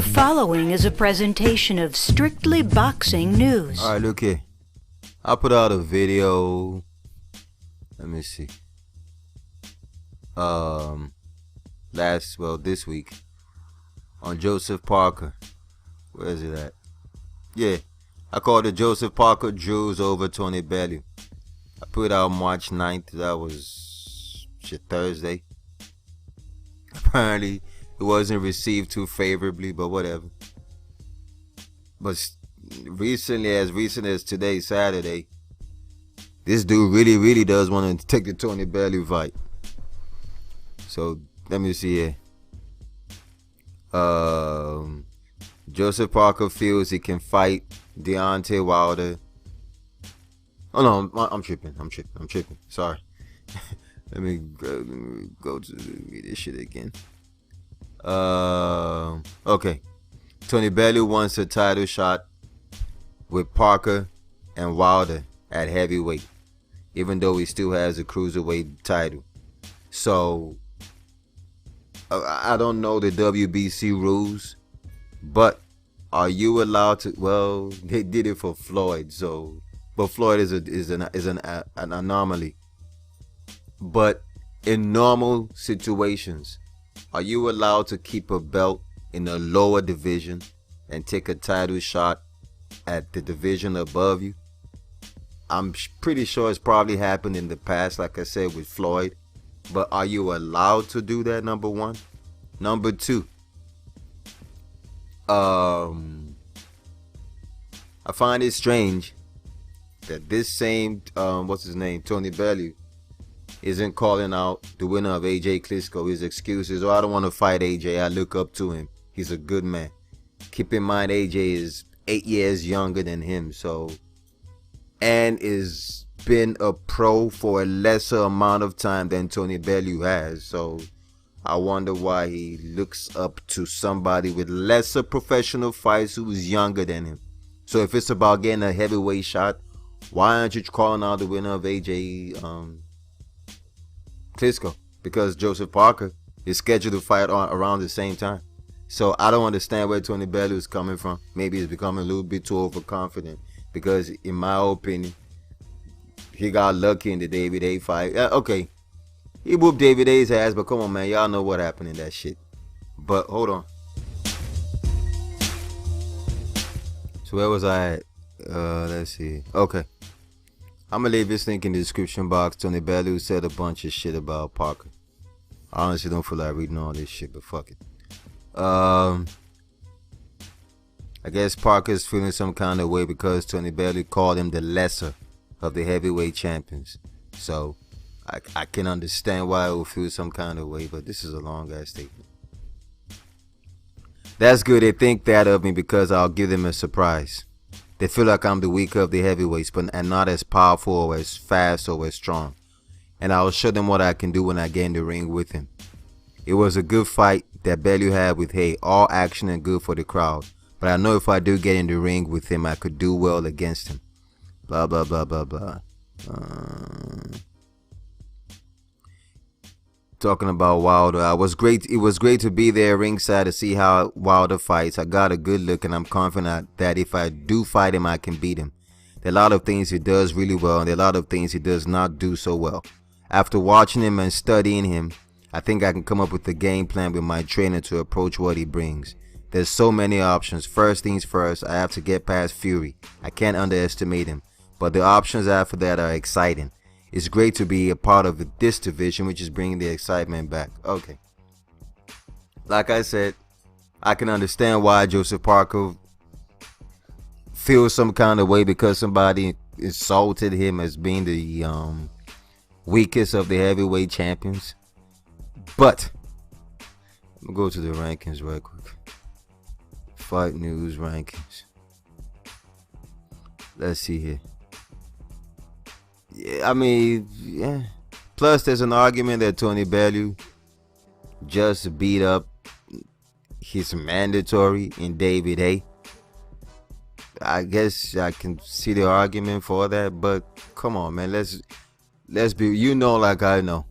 The following is a presentation of Strictly Boxing News. Alright, look here. I put out a video. Let me see. This week on Joseph Parker. Where is it at? Yeah, I called it Joseph Parker Drews over Tony Bellew. I put out March 9th. That was Thursday. Apparently, it wasn't received too favorably, but whatever. But recent as today, Saturday, this dude really does want to take the Tony Bellew fight. So let me see here. Joseph Parker feels he can fight Deontay Wilder. Oh no, I'm tripping. Sorry. Let me go to read this shit again. Okay. Tony Bellew wants a title shot with Parker and Wilder at heavyweight, even though he still has a cruiserweight title. So I don't know the WBC rules, but are you allowed to? Well, they did it for Floyd, but Floyd is an anomaly. But in normal situations, are you allowed to keep a belt in a lower division and take a title shot at the division above you? I'm pretty sure it's probably happened in the past, like I said, with Floyd. But are you allowed to do that, number one? Number two, I find it strange that this same, Tony Bellew, isn't calling out the winner of AJ Klitschko. His excuses, I don't want to fight AJ. I look up to him. He's a good man. Keep in mind, AJ is 8 years younger than him, and is been a pro for a lesser amount of time than Tony Bellew has. So I wonder why he looks up to somebody with lesser professional fights who is younger than him. So if it's about getting a heavyweight shot, why aren't you calling out the winner of AJ Klitschko? Because Joseph Parker is scheduled to fight around the same time. So I don't understand where Tony Bellew is coming from. Maybe he's becoming a little bit too overconfident, because in my opinion, he got lucky in the David A fight. Okay, he whooped David A's ass, but come on, man, y'all know what happened in that shit. But hold on. So where was I at? Let's see. Okay, I'm gonna leave this link in the description box. Tony Bellew said a bunch of shit about Parker. I honestly don't feel like reading all this shit, but fuck it. I guess Parker's feeling some kind of way because Tony Bellew called him the lesser of the heavyweight champions. So I can understand why it will feel some kind of way, but this is a long ass statement. That's good. They think that of me because I'll give them a surprise. They feel like I'm the weaker of the heavyweights, and not as powerful or as fast or as strong. And I'll show them what I can do when I get in the ring with him. It was a good fight that Bellew had with Hay, all action and good for the crowd. But I know if I do get in the ring with him, I could do well against him. Blah, blah, blah, blah, blah. Talking about Wilder, it was great to be there ringside to see how Wilder fights. I got a good look, and I'm confident that if I do fight him, I can beat him. There are a lot of things he does really well, and there are a lot of things he does not do so well. After watching him and studying him, I think I can come up with a game plan with my trainer to approach what he brings. There's so many options. First things first, I have to get past Fury. I can't underestimate him. But the options after that are exciting. It's great to be a part of this division, which is bringing the excitement back. Okay. Like I said, I can understand why Joseph Parker feels some kind of way because somebody insulted him as being the weakest of the heavyweight champions. But I'm going to go to the rankings right quick. Fight news rankings. Let's see here. Yeah, I mean, yeah. Plus, there's an argument that Tony Bellew just beat up his mandatory in David A. I guess I can see the argument for that, but come on, man. Let's be, like I know.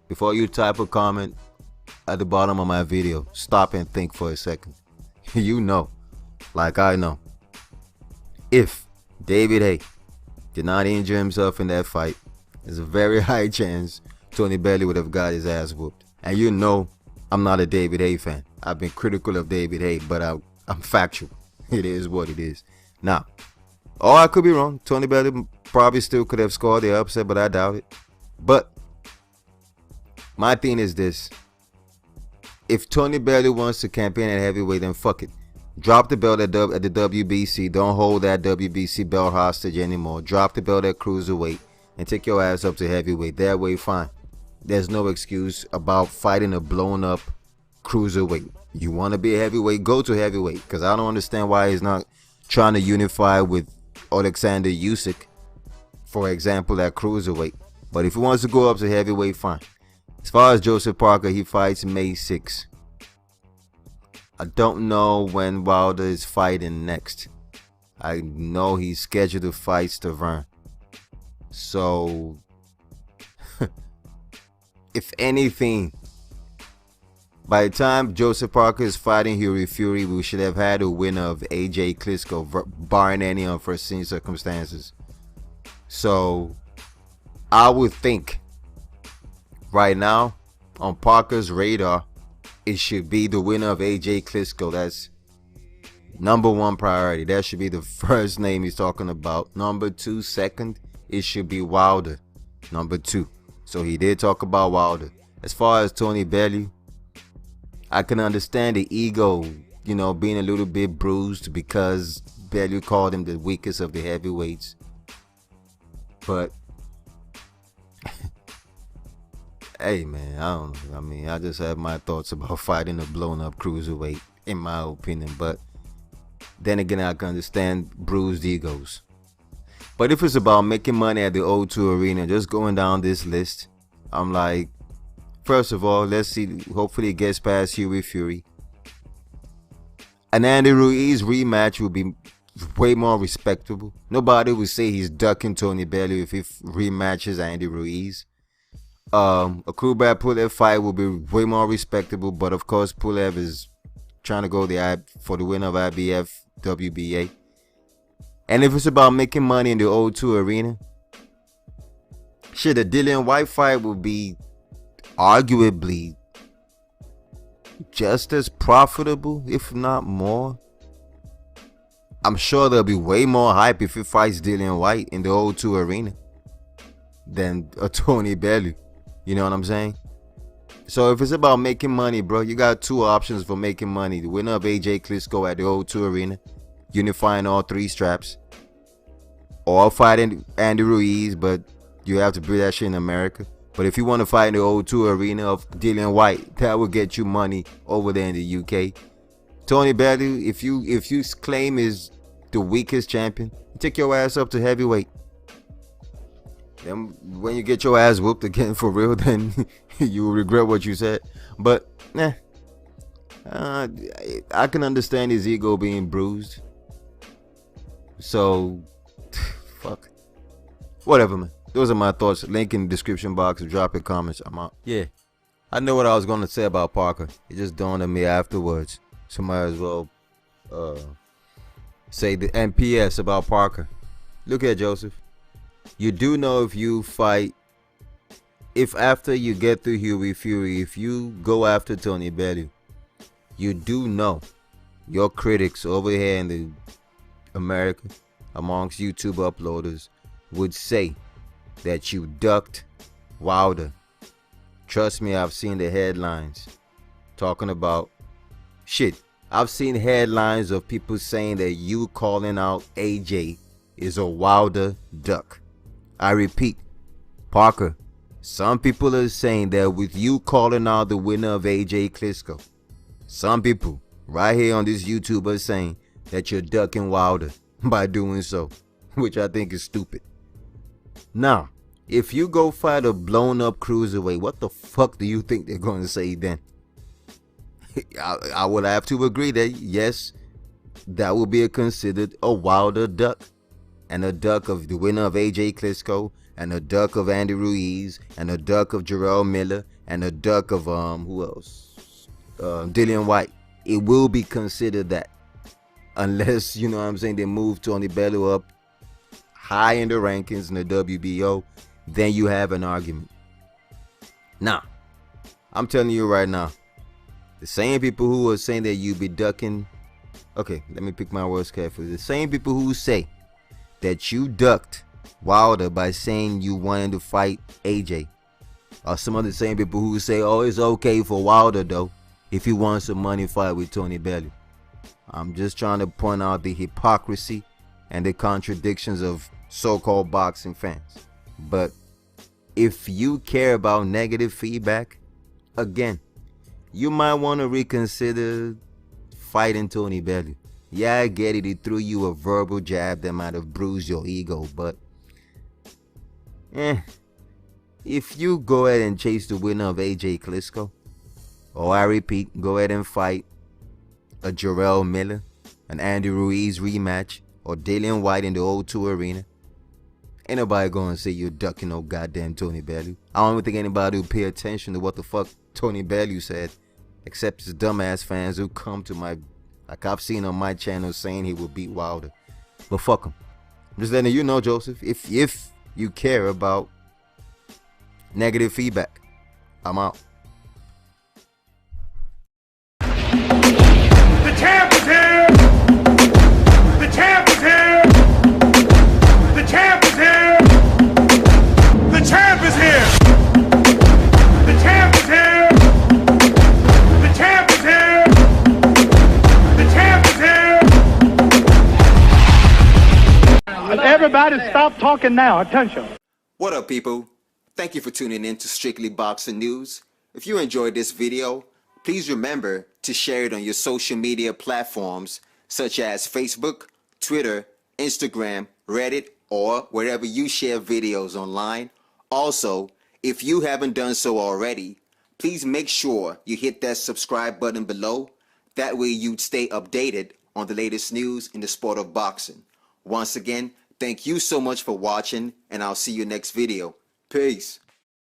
Before you type a comment at the bottom of my video, stop and think for a second. you know, like I know, if David Haye did not injure himself in that fight, there's a very high chance Tony Bellew would have got his ass whooped. And you know, I'm not a David Haye fan. I've been critical of David Haye, but I'm factual. It is what it is. Now, I could be wrong. Tony Bellew probably still could have scored the upset, but I doubt it. But my thing is this. If Tony Bellew wants to campaign at heavyweight, then fuck it. Drop the belt at the WBC. Don't hold that WBC belt hostage anymore. Drop the belt at cruiserweight and take your ass up to heavyweight. That way, fine. There's no excuse about fighting a blown up cruiserweight. You want to be a heavyweight, go to heavyweight. Because I don't understand why he's not trying to unify with Alexander Usyk, for example, at cruiserweight. But if he wants to go up to heavyweight, fine. As far as Joseph Parker, he fights May 6th. I don't know when Wilder is fighting next. I know he's scheduled to fight Stavern. So, if anything, by the time Joseph Parker is fighting Hughie Fury, we should have had a winner of AJ Klitschko, barring any unforeseen circumstances. So, I would think right now on Parker's radar, it should be the winner of AJ Klitschko. That's #1 priority. That should be the first name he's talking about. #2, second, it should be Wilder. #2. So he did talk about Wilder. As far as Tony Bellew, I can understand the ego, you know, being a little bit bruised because Bellew called him the weakest of the heavyweights. But hey man, I don't know. I mean, I just have my thoughts about fighting a blown up cruiserweight, in my opinion. But then again, I can understand bruised egos. But if it's about making money at the O2 Arena, just going down this list, I'm like, first of all, let's see. Hopefully it gets past Hughie Fury. An Andy Ruiz rematch would be way more respectable. Nobody would say he's ducking Tony Bellew if he rematches Andy Ruiz. A Kubrat Pulev fight will be way more respectable, but of course Pulev is trying to go for the win of IBF WBA. And if it's about making money in the O2 Arena, shit, the Dillian White fight will be arguably just as profitable, if not more. I'm sure there'll be way more hype if he fights Dillian White in the O2 Arena than a Tony Bellew. You know what I'm saying? So if it's about making money, bro, you got two options for making money. The winner of AJ Klitschko at the O2 Arena, unifying all 3 straps, or fighting Andy Ruiz, but you have to do that shit in America. But if you want to fight in the O2 Arena of Dillian White, that will get you money over there in the UK. Tony Bellew, if you claim is the weakest champion, take your ass up to heavyweight. Then when you get your ass whooped again for real, then you will regret what you said. But I can understand his ego being bruised. So fuck, whatever, man. Those are my thoughts. Link in the description box. Drop your comments. I'm out. Yeah, I know what I was gonna say about Parker. It just dawned on me afterwards. So might as well say the NPS about Parker. Look at Joseph. You do know if you fight, if after you get through Hughie Fury, if you go after Tony Bellew, you do know your critics over here in the America, amongst YouTube uploaders, would say that you ducked Wilder. Trust me, I've seen the headlines talking about shit. I've seen headlines of people saying that you calling out AJ is a Wilder duck. I repeat, Parker, some people are saying that with you calling out the winner of AJ Klitschko, some people right here on this YouTube are saying that you're ducking Wilder by doing so, which I think is stupid. Now, if you go fight a blown up cruiserweight, what the fuck do you think they're going to say then? I would have to agree that yes, that would be considered a Wilder duck. And a duck of the winner of AJ Klitschko, and a duck of Andy Ruiz, and a duck of Jarrell Miller, and a duck of who else? Dillian White. it will be considered that. Unless, you know what I'm saying, they move Tony Bellew up high in the rankings in the WBO, then you have an argument. Now, I'm telling you right now, the same people who are saying that you be ducking, okay, let me pick my words carefully. The same people who say that you ducked Wilder by saying you wanted to fight AJ are some of the same people who say, oh, it's okay for Wilder though if he wants a money fight with Tony Bellew. I'm just trying to point out the hypocrisy and the contradictions of so-called boxing fans. But if you care about negative feedback, again, you might want to reconsider fighting Tony Bellew. Yeah, I get it, he threw you a verbal jab that might have bruised your ego, but if you go ahead and chase the winner of AJ Klitschko, or I repeat, go ahead and fight a Jarrell Miller, an Andy Ruiz rematch, or Dillian White in the O2 Arena, ain't nobody gonna say you're ducking no goddamn Tony Bellew. I don't even think anybody will pay attention to what the fuck Tony Bellew said, except his dumbass fans who come to my, like I've seen on my channel, saying he will beat Wilder. But fuck him. I'm just letting you know, Joseph, if you care about negative feedback, I'm out. The champ is here! The champ is here! The champ is here! The champ is here! The champ is here! The champ is here! The champ is here! Everybody stop talking now. Attention. What up, people? Thank you for tuning in to Strictly Boxing News. If you enjoyed this video, please remember to share it on your social media platforms such as Facebook, Twitter, Instagram, Reddit, or wherever you share videos online. Also, if you haven't done so already, please make sure you hit that subscribe button below. That way you'd stay updated on the latest news in the sport of boxing. Once again, thank you so much for watching, and I'll see you next video. Peace.